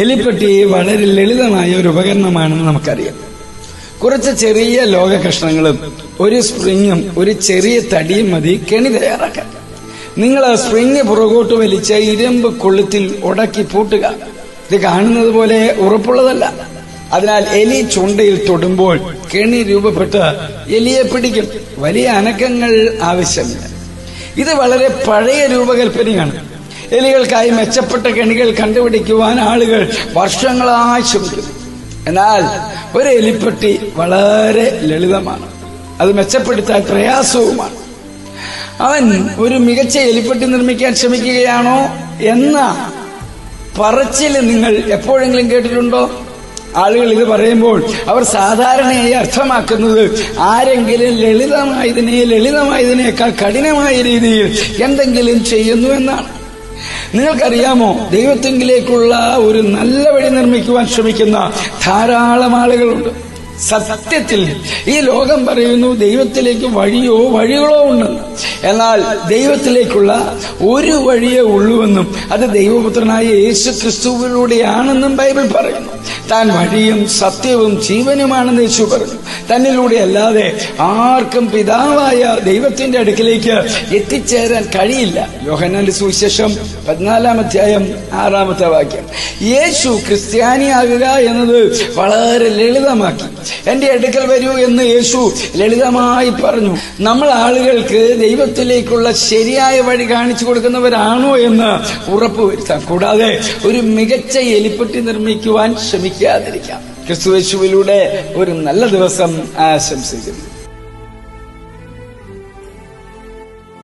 എലിപ്പെട്ടി വളരെ ലളിതമായ ഒരു ഉപകരണമാണെന്ന് നമുക്കറിയാം. കുറച്ച് ചെറിയ ലോക കഷ്ണങ്ങളും ഒരു സ്പ്രിങ്ങും ഒരു ചെറിയ തടിയും മതി കെണി തയ്യാറാക്കാൻ. നിങ്ങൾ ആ സ്പ്രിങ് പുറകോട്ട് വലിച്ച് ഇരുമ്പ് കൊളുത്തിൽ ഉടക്കി പൂട്ടുക. ഇത് കാണുന്നത് പോലെ ഉറപ്പുള്ളതല്ല. അതിനാൽ എലി ചുണ്ടയിൽ തൊടുമ്പോൾ കെണി രൂപപ്പെട്ട് എലിയെ പിടിക്കും. വലിയ അനക്കങ്ങൾ ആവശ്യമില്ല. ഇത് വളരെ പഴയ രൂപകൽപ്പനയാണ്. എലികൾക്കായി മെച്ചപ്പെട്ട കെണികൾ കണ്ടുപിടിക്കുവാൻ ആളുകൾ വർഷങ്ങളായി ശ്രമിക്കുന്നു. എന്നാൽ ഒരു എലിപ്പെട്ടി വളരെ ലളിതമാണ്. അത് മെച്ചപ്പെടുത്താൻ പ്രയാസവുമാണ്. അവൻ ഒരു മികച്ച എലിപ്പെട്ടി നിർമ്മിക്കാൻ ശ്രമിക്കുകയാണോ എന്ന പറച്ചിൽ നിങ്ങൾ എപ്പോഴെങ്കിലും കേട്ടിട്ടുണ്ടോ? ആളുകൾ ഇത് പറയുമ്പോൾ അവർ സാധാരണയായി അർത്ഥമാക്കുന്നത് ആരെങ്കിലും ലളിതമായതിനേക്കാൾ കഠിനമായ രീതിയിൽ എന്തെങ്കിലും ചെയ്യുന്നു എന്നാണ്. നിങ്ങൾക്കറിയാമോ, ദൈവത്തെങ്കിലേക്കുള്ള ഒരു നല്ല വഴി നിർമ്മിക്കുവാൻ ശ്രമിക്കുന്ന ധാരാളം ആളുകളുണ്ട്. സത്യത്തിൽ ഈ ലോകം പറയുന്നു ദൈവത്തിലേക്ക് വഴികളോ ഉണ്ടെന്ന്. എന്നാൽ ദൈവത്തിലേക്കുള്ള ഒരു വഴിയേ ഉള്ളൂവെന്നും അത് ദൈവപുത്രനായ യേശു ക്രിസ്തുവിലൂടെയാണെന്നും ബൈബിൾ പറയുന്നു. താൻ വഴിയും സത്യവും ജീവനുമാണെന്ന് യേശു പറഞ്ഞു. തന്നിലൂടെ അല്ലാതെ ആർക്കും പിതാവായ ദൈവത്തിന്റെ അടുക്കിലേക്ക് എത്തിച്ചേരാൻ കഴിയില്ല. യോഹന്നാന്റെ സുവിശേഷം 14-ാം അധ്യായം 6-ാമത്തെ വാക്യം. യേശു ക്രിസ്ത്യാനിയാകുക എന്നത് വളരെ ലളിതമാക്കി. എന്റെ അടുക്കൽ വരൂ എന്ന് യേശു ലളിതമായി പറഞ്ഞു. നമ്മൾ ആളുകൾക്ക് ദൈവത്തിലേക്കുള്ള ശരിയായ വഴി കാണിച്ചു കൊടുക്കുന്നവരാണോ എന്ന് ഉറപ്പുവരുത്താം. കൂടാതെ ഒരു മികച്ച എലിപ്പെട്ടി നിർമ്മിക്കുവാൻ ശ്രമിക്കാതിരിക്കാം. ക്രിസ്തുയേശുവിലൂടെ ഒരു നല്ല ദിവസം ആശംസിക്കുന്നു.